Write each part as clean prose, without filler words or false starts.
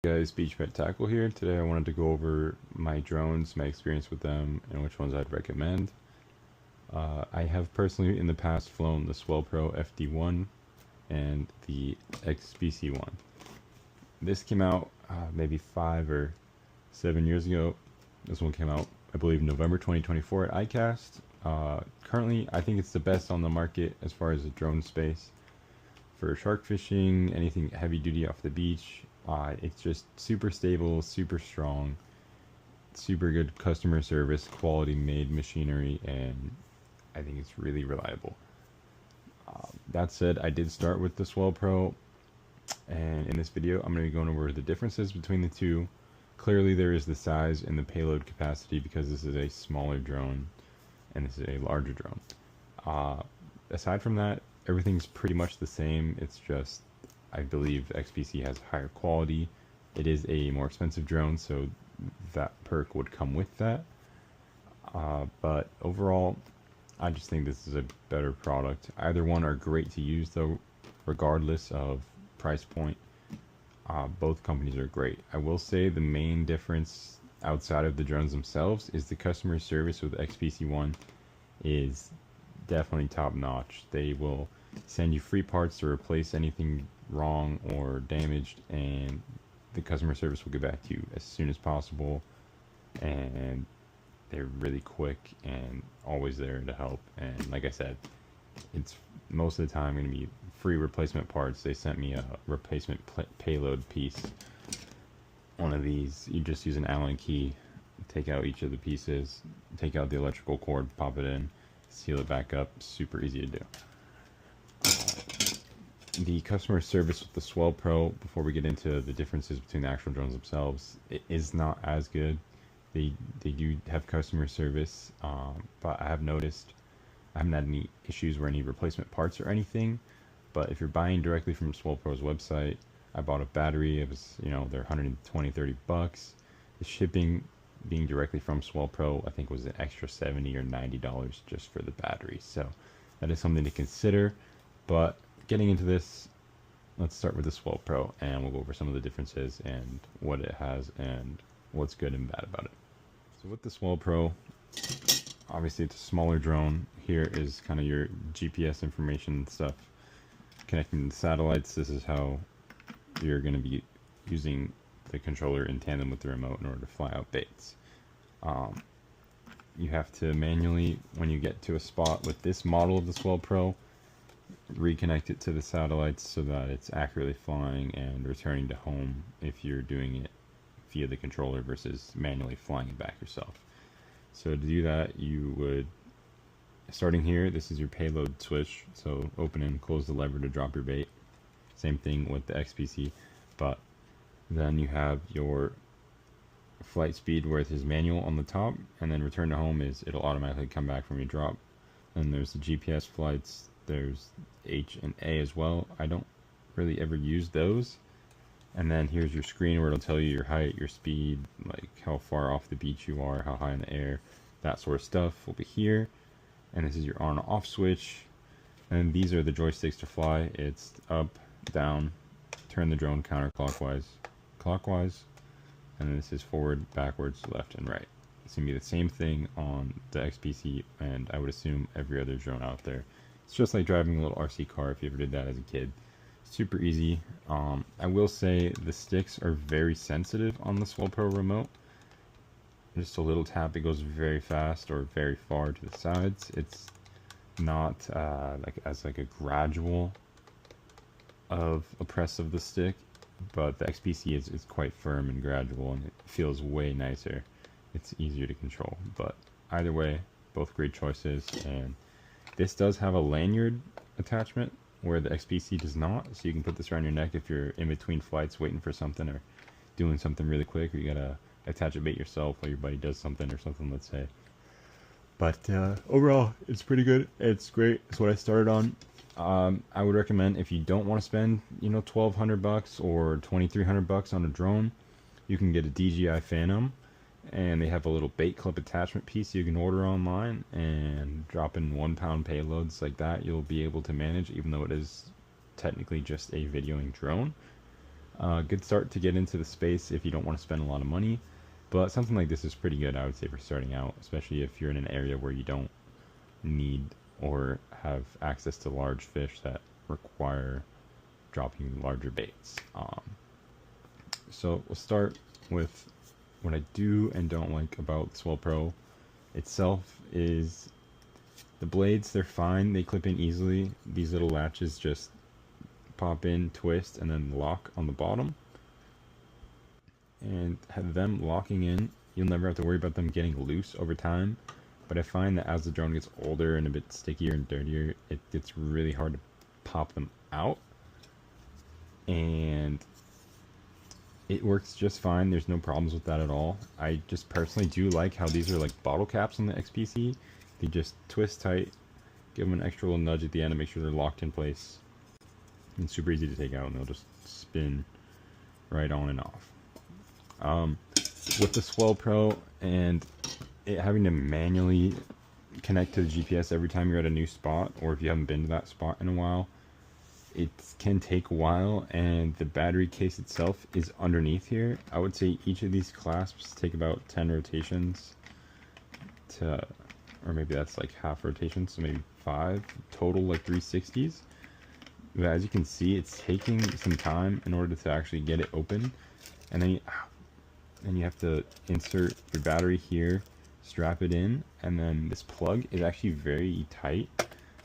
Guys, Beach Pet Tackle here. Today I wanted to go over my drones, my experience with them, and which ones I'd recommend. I have personally in the past flown the SwellPro FD1 and the XPECE one. This came out maybe 5 or 7 years ago. This one came out, I believe, November 2024 at ICAST. Currently, I think it's the best on the market as far as the drone space. For shark fishing, anything heavy duty off the beach, it's just super stable, super strong, super good customer service, quality made machinery, and I think it's really reliable. That said, I did start with the SwellPro, and in this video I'm going to be going over the differences between the two. Clearly there is the size and the payload capacity because this is a smaller drone and this is a larger drone. Aside from that, everything's pretty much the same. It's just, I believe XPECE has higher quality. It is a more expensive drone, so that perk would come with that. But overall, I just think this is a better product. Either one are great to use though, regardless of price point. Both companies are great. I will say the main difference outside of the drones themselves is the customer service with XPECE one is definitely top notch. They will send you free parts to replace anything wrong or damaged, and the customer service will get back to you as soon as possible, and they're really quick and always there to help. And like I said, it's most of the time going to be free replacement parts. They sent me a replacement payload piece, one of these. You just use an Allen key, take out each of the pieces, take out the electrical cord, pop it in, seal it back up. Super easy to do. The customer service with the SwellPro, before we get into the differences between the actual drones themselves, it is not as good. They do have customer service, but I have noticed I haven't had any issues where any replacement parts or anything. But if you're buying directly from SwellPro's website, I bought a battery. It was, they're 120-30 bucks. The shipping being directly from SwellPro, I think was an extra $70 or $90 just for the battery. So that is something to consider. But getting into this, let's start with the SwellPro, and we'll go over some of the differences and what it has and what's good and bad about it. So with the SwellPro, obviously it's a smaller drone. Here is kind of your GPS information and stuff. Connecting the satellites, this is how you're going to be using the controller in tandem with the remote in order to fly out baits. You have to manually, when you get to a spot with this model of the SwellPro, reconnect it to the satellites so that it's accurately flying and returning to home if you're doing it via the controller versus manually flying it back yourself. So to do that, you would, starting here, this is your payload switch. So open and close the lever to drop your bait. Same thing with the XPECE, but then you have your flight speed where it is manual on the top, and then return to home is it'll automatically come back from your drop. And there's the GPS flights, there's H and A as well. I don't really ever use those. And then here's your screen where it'll tell you your height, your speed, like how far off the beach you are, how high in the air, that sort of stuff will be here. And this is your on and off switch. And these are the joysticks to fly. It's up, down, turn the drone counterclockwise, clockwise, and then this is forward, backwards, left, and right. It's gonna be the same thing on the XPECE, and I would assume every other drone out there. It's just like driving a little RC car if you ever did that as a kid. Super easy. I will say the sticks are very sensitive on the SwellPro remote. Just a little tap, it goes very fast or very far to the sides. It's not like a gradual of a press of the stick, but the XPECE is quite firm and gradual, and it feels way nicer. It's easier to control, but either way, both great choices. And this does have a lanyard attachment where the XPECE does not, so you can put this around your neck if you're in between flights waiting for something or doing something really quick, or you gotta attach a bait yourself while your buddy does something or something, let's say. But overall, it's pretty good. It's great. It's what I started on. I would recommend, if you don't want to spend, $1,200 or $2,300 on a drone, you can get a DJI Phantom, and they have a little bait clip attachment piece you can order online, and drop in 1 pound payloads like that you'll be able to manage, even though it is technically just a videoing drone. Good start to get into the space if you don't want to spend a lot of money, but something like this is pretty good, I would say, for starting out, especially if you're in an area where you don't need or have access to large fish that require dropping larger baits. So we'll start with what I do and don't like about SwellPro itself is the blades. They're fine, they clip in easily. These little latches just pop in, twist, and then lock on the bottom. And have them locking in, you'll never have to worry about them getting loose over time. But I find that as the drone gets older and a bit stickier and dirtier, it gets really hard to pop them out. And it works just fine. There's no problems with that at all. I just personally do like how these are like bottle caps on the XPECE. They just twist tight, give them an extra little nudge at the end to make sure they're locked in place. And super easy to take out, and they'll just spin right on and off. With the SwellPro and it having to manually connect to the GPS every time you're at a new spot, or if you haven't been to that spot in a while, it can take a while, and the battery case itself is underneath here. I would say each of these clasps take about 10 rotations to, or maybe that's like half rotation, so maybe 5 total, like 360s. But as you can see, it's taking some time in order to actually get it open, and then you have to insert your battery here, strap it in, and then this plug is actually very tight,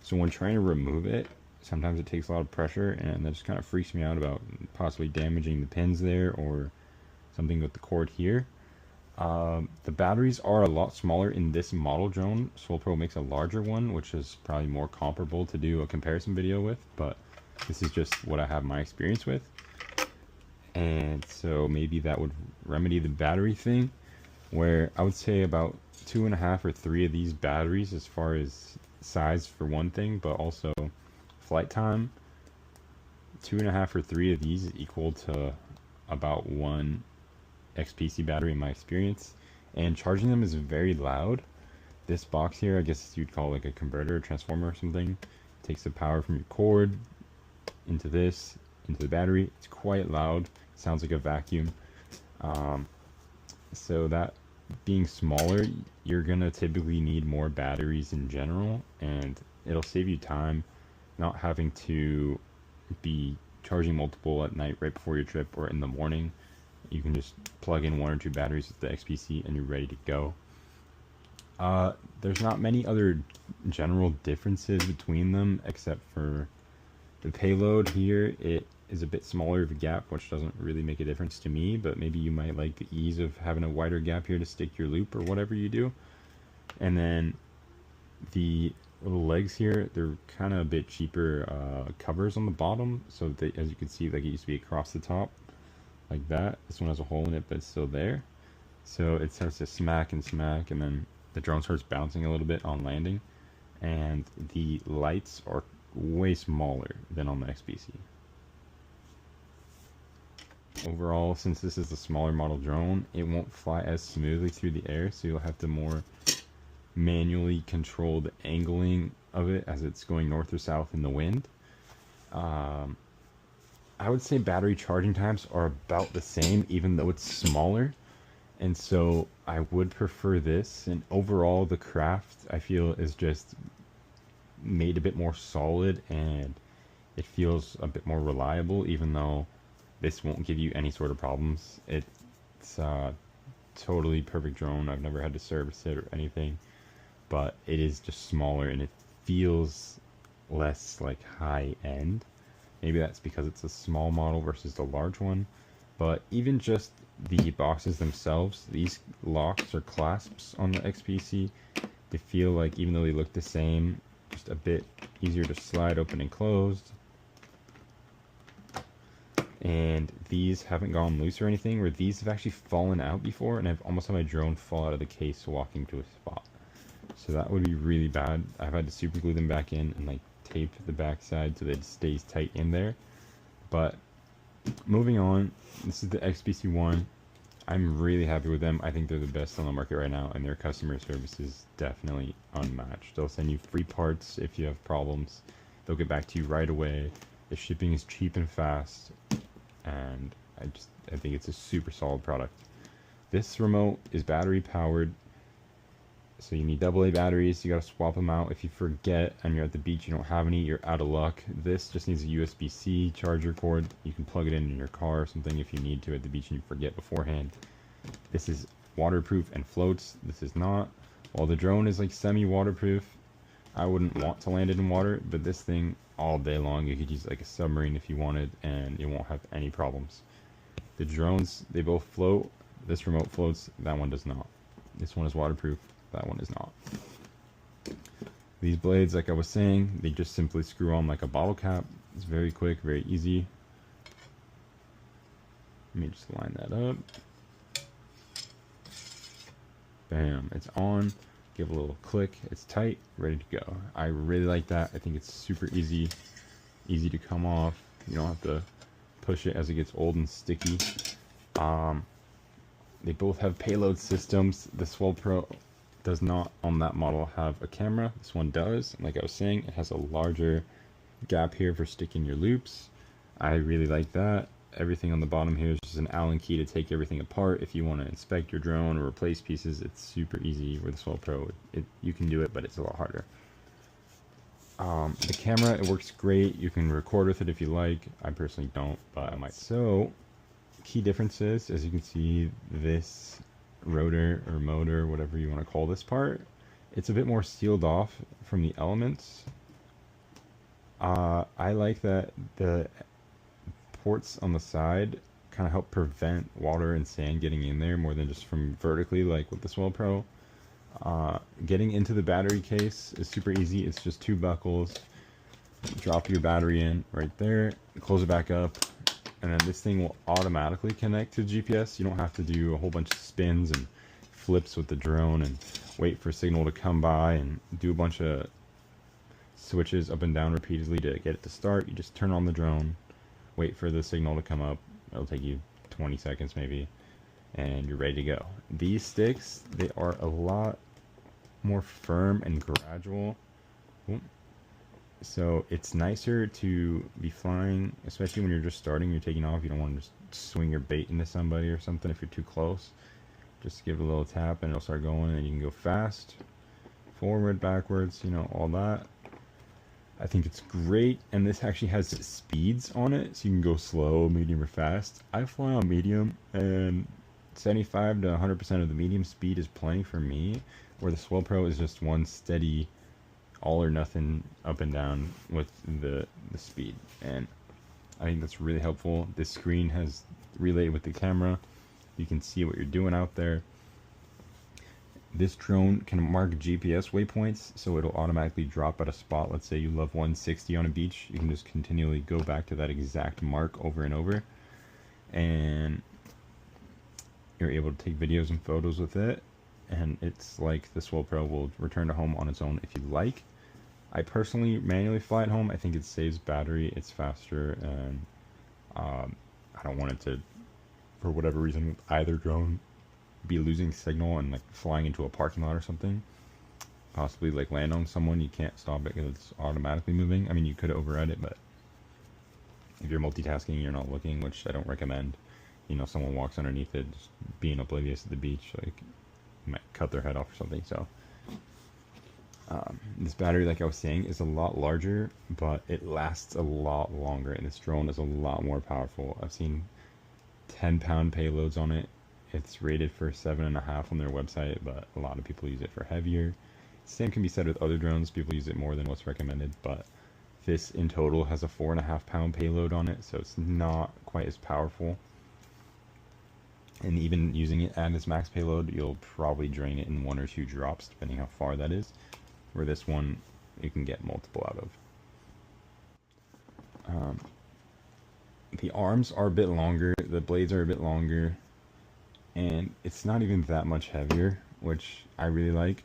so when trying to remove it, sometimes it takes a lot of pressure, and that just kind of freaks me out about possibly damaging the pins there or something with the cord here. The batteries are a lot smaller in this model drone. SwellPro makes a larger one, which is probably more comparable to do a comparison video with, but this is just what I have my experience with. And so maybe that would remedy the battery thing, where I would say about 2.5 or 3 of these batteries as far as size for one thing, but also flight time. 2.5 or 3 of these is equal to about 1 XPECE battery in my experience, and charging them is very loud. This box here, I guess you'd call like a converter or transformer or something, takes the power from your cord into this, into the battery. It's quite loud, sounds like a vacuum. So that being smaller, you're gonna typically need more batteries in general, and it'll save you time not having to be charging multiple at night right before your trip or in the morning. You can just plug in 1 or 2 batteries with the XPECE and you're ready to go. There's not many other general differences between them except for the payload here. It is a bit smaller of a gap, which doesn't really make a difference to me, but maybe you might like the ease of having a wider gap here to stick your loop or whatever you do. And then the little legs here, they're kind of a bit cheaper covers on the bottom, so they, as you can see, like it used to be across the top like that. This one has a hole in it, but it's still there, so it starts to smack and smack, and then the drone starts bouncing a little bit on landing. And the lights are way smaller than on the XPECE. Overall, since this is a smaller model drone, it won't fly as smoothly through the air, so you'll have to more manually control the angling of it as it's going north or south in the wind. I would say battery charging times are about the same, even though it's smaller, and so I would prefer this. And overall, the craft, I feel, is just made a bit more solid, and it feels a bit more reliable, even though this won't give you any sort of problems. It's a totally perfect drone. I've never had to service it or anything, but it is just smaller and it feels less like high end. Maybe that's because it's a small model versus the large one, but even just the boxes themselves, these locks or clasps on the XPECE, they feel like, even though they look the same, just a bit easier to slide open and closed. And these haven't gone loose or anything, where these have actually fallen out before, and I've almost had my drone fall out of the case walking to a spot. So that would be really bad. I've had to super glue them back in and like tape the backside so that it stays tight in there. But moving on, this is the XPECE1. I'm really happy with them. I think they're the best on the market right now, and their customer service is definitely unmatched. They'll send you free parts if you have problems. They'll get back to you right away. The shipping is cheap and fast, and I think it's a super solid product. This remote is battery powered, so you need AA batteries. You gotta swap them out. If you forget and you're at the beach, you don't have any, you're out of luck. This just needs a USB-C charger cord. You can plug it in your car or something if you need to at the beach and you forget beforehand. This is waterproof and floats. This is not. While the drone is like semi-waterproof, I wouldn't want to land it in water, but this thing all day long, you could use like a submarine if you wanted, and you won't have any problems. The drones, they both float. This remote floats, that one does not. This one is waterproof, that one is not. These blades, like I was saying, they just simply screw on like a bottle cap. It's very quick, very easy. Let me just line that up. Bam, it's on. Give a little click, it's tight, ready to go. I really like that. I think it's super easy to come off. You don't have to push it as it gets old and sticky. They both have payload systems. The SwellPro does not, on that model, have a camera. This one does. And like I was saying, it has a larger gap here for sticking your loops. I really like that. Everything on the bottom here is just an Allen key to take everything apart. If you want to inspect your drone or replace pieces, it's super easy with the SwellPro. You can do it, but it's a lot harder. The camera, it works great. You can record with it if you like. I personally don't, but I might. So, key differences, as you can see, this rotor or motor, whatever you want to call this part, it's a bit more sealed off from the elements. I like that the ports on the side kind of help prevent water and sand getting in there more than just from vertically like with the SwellPro. Getting into the battery case is super easy. It's just 2 buckles. Drop your battery in right there, close it back up, and then this thing will automatically connect to GPS. You don't have to do a whole bunch of spins and flips with the drone and wait for signal to come by and do a bunch of switches up and down repeatedly to get it to start. You just turn on the drone, wait for the signal to come up. It'll take you 20 seconds maybe, and you're ready to go. These sticks, they are a lot more firm and gradual. So it's nicer to be flying, especially when you're just starting, you're taking off. You don't want to just swing your bait into somebody or something if you're too close. Just give it a little tap and it'll start going, and you can go fast, forward, backwards, you know, all that. I think it's great, and this actually has speeds on it, so you can go slow, medium, or fast. I fly on medium, and 75 to 100% of the medium speed is plenty for me, where the SwellPro is just one steady all or nothing up and down with the speed, and I think that's really helpful. This screen has relayed with the camera. You can see what you're doing out there. This drone can mark GPS waypoints, so it'll automatically drop at a spot. Let's say you love 160 on a beach, you can just continually go back to that exact mark over and over, and you're able to take videos and photos with it. And it's like the SwellPro will return to home on its own if you like. I personally manually fly at home. I think it saves battery, it's faster, and I don't want it to, for whatever reason, with either drone, be losing signal and like flying into a parking lot or something, possibly like land on someone. You can't stop it because it's automatically moving. I mean, you could override it, but if you're multitasking, you're not looking, which I don't recommend. You know, someone walks underneath it, just being oblivious at the beach, like, you might cut their head off or something. So this battery, like I was saying, is a lot larger, but it lasts a lot longer, and this drone is a lot more powerful. I've seen 10-pound payloads on it. It's rated for 7.5 on their website, but a lot of people use it for heavier. Same can be said with other drones. People use it more than what's recommended, but this in total has a 4.5-pound payload on it, so it's not quite as powerful. And even using it at its max payload, you'll probably drain it in 1 or 2 drops, depending how far that is. Where this one, you can get multiple out of. The arms are a bit longer, the blades are a bit longer, and it's not even that much heavier, which I really like,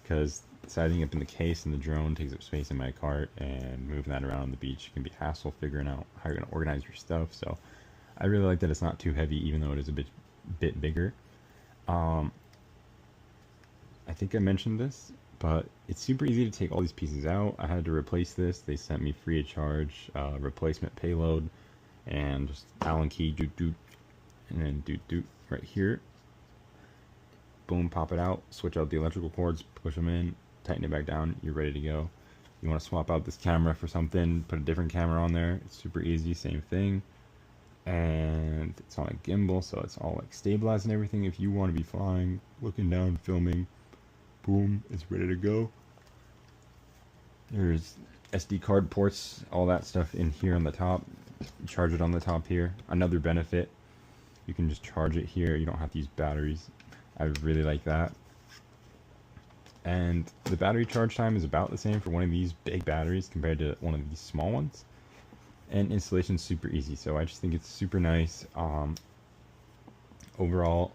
because setting up in the case and the drone takes up space in my cart, and moving that around on the beach can be a hassle figuring out how you're going to organize your stuff. So I really like that it's not too heavy, even though it is a bit bigger. I think I mentioned this, but it's super easy to take all these pieces out. I had to replace this. They sent me free of charge replacement payload. and just Allen key, doot doot, and then doot doot right here. Boom, pop it out, switch out the electrical cords, push them in, tighten it back down, you're ready to go. You want to swap out this camera for something, put a different camera on there, it's super easy, same thing. And it's on a gimbal, so it's all like stabilized and everything. If you want to be flying, looking down, filming, boom, it's ready to go. There's SD card ports, all that stuff in here on the top. You charge it on the top here. Another benefit, you can just charge it here. You don't have to use batteries. I really like that. And the battery charge time is about the same for one of these big batteries compared to one of these small ones. And installation is super easy, so I just think it's super nice. Overall,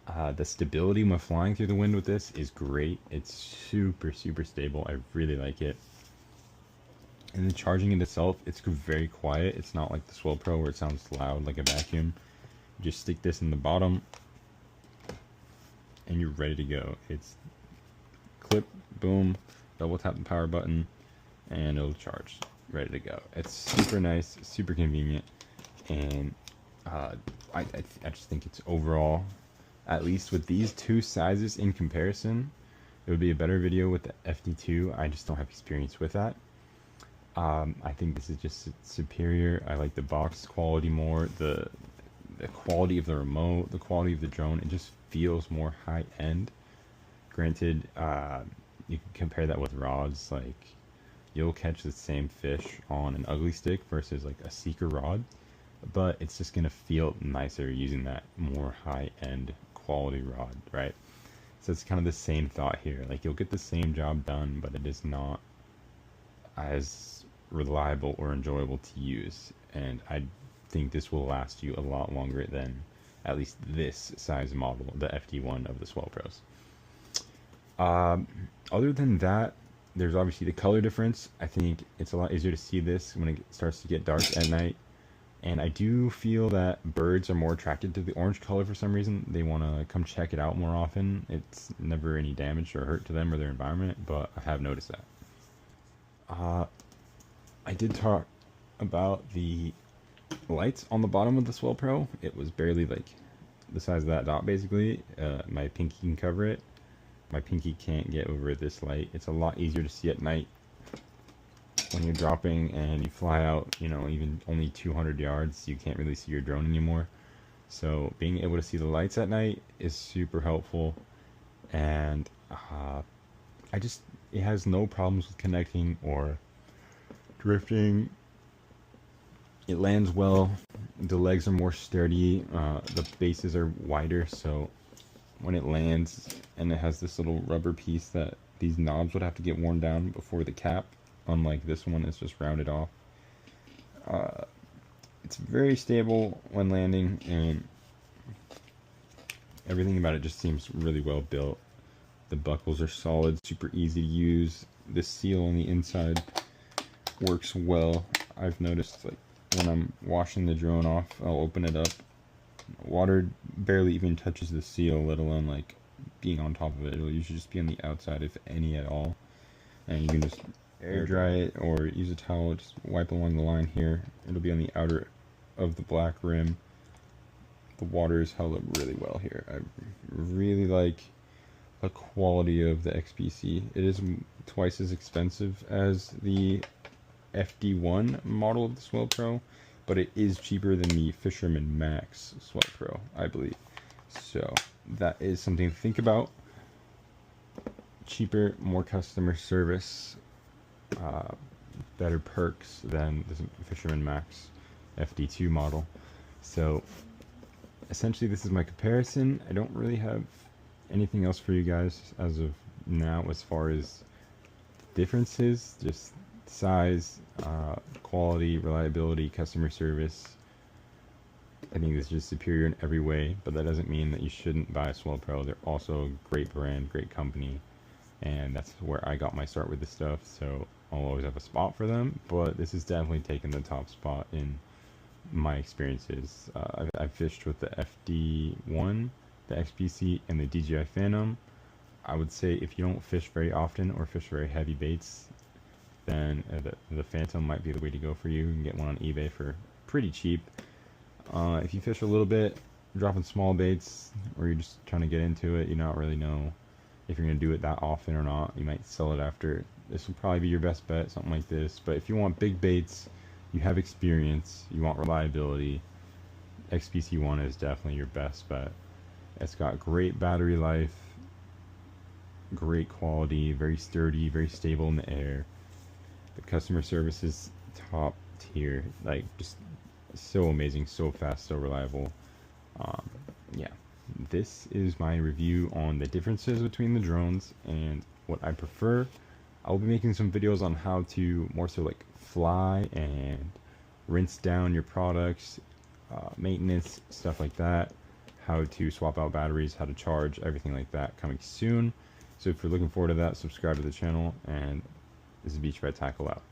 the stability when flying through the wind with this is great. It's super stable. I really like it. And the charging in itself, it's very quiet. It's not like the SwellPro where it sounds loud like a vacuum. You just stick this in the bottom and you're ready to go. It's clip, boom, double tap the power button, and it'll charge. Ready to go. It's super nice, super convenient, and I just think it's overall, at least with these two sizes in comparison, it would be a better video with the FD2. I just don't have experience with that. I think this is just superior. I like the box quality more, the quality of the remote, the quality of the drone. It just feels more high-end. Granted, you can compare that with rods. Like, you'll catch the same fish on an ugly stick versus like a Seeker rod, but it's just gonna feel nicer using that more high-end quality rod, right? So it's kind of the same thought here. Like, you'll get the same job done, but it is not as reliable or enjoyable to use. And I think this will last you a lot longer than at least this size model, the FD1 of the SwellPros. Other than that, there's obviously the color difference. I think it's a lot easier to see this when it starts to get dark at night. And I do feel that birds are more attracted to the orange color for some reason. They want to come check it out more often. It's never any damage or hurt to them or their environment, but I have noticed that. I did talk about the lights on the bottom of the SwellPro. It was barely like the size of that dot basically. My pinky can cover it. My pinky can't get over this light. It's a lot easier to see at night when you're dropping and you fly out, you know, even only 200 yards, you can't really see your drone anymore. So being able to see the lights at night is super helpful. And it has no problems with connecting or drifting. It lands well. The legs are more sturdy. The bases are wider, so when it lands, and it has this little rubber piece that these knobs would have to get worn down before the cap, unlike this one, it's just rounded off. It's very stable when landing, and everything about it just seems really well built. The buckles are solid, super easy to use. The seal on the inside works well. I've noticed, like, when I'm washing the drone off, I'll open it up. Water barely even touches the seal, let alone like being on top of it. It'll usually just be on the outside, if any at all. And you can just air dry it or use a towel, just wipe along the line here. It'll be on the outer of the black rim. The water is held up really well here. I really like the quality of the XPECE. It is twice as expensive as the FD1 model of the SwellPro, but it is cheaper than the Fisherman Max SwellPro, I believe. So that is something to think about. Cheaper, more customer service, better perks than the Fisherman Max FD2 model. So essentially this is my comparison. I don't really have anything else for you guys as of now as far as differences, just size, quality, reliability, customer service. I think this is just superior in every way, but that doesn't mean that you shouldn't buy a SwellPro. They're also a great brand, great company, and that's where I got my start with this stuff, so I'll always have a spot for them, but this is definitely taking the top spot in my experiences. I've fished with the FD1, the XPECE, and the DJI Phantom. I would say if you don't fish very often or fish very heavy baits, then the Phantom might be the way to go for you. You can get one on eBay for pretty cheap. If you fish a little bit, dropping small baits, or you're just trying to get into it, you don't really know if you're going to do it that often or not. You might sell it after. This will probably be your best bet, something like this. But if you want big baits, you have experience, you want reliability, XPECE is definitely your best bet. It's got great battery life, great quality, very sturdy, very stable in the air. The customer service is top tier, like just so amazing, so fast, so reliable. Yeah, this is my review on the differences between the drones and what I prefer. I'll be making some videos on how to more so like fly and rinse down your products, maintenance, stuff like that, how to swap out batteries, how to charge, everything like that coming soon. So if you're looking forward to that, subscribe to the channel, and this is Beach Red Tackle out.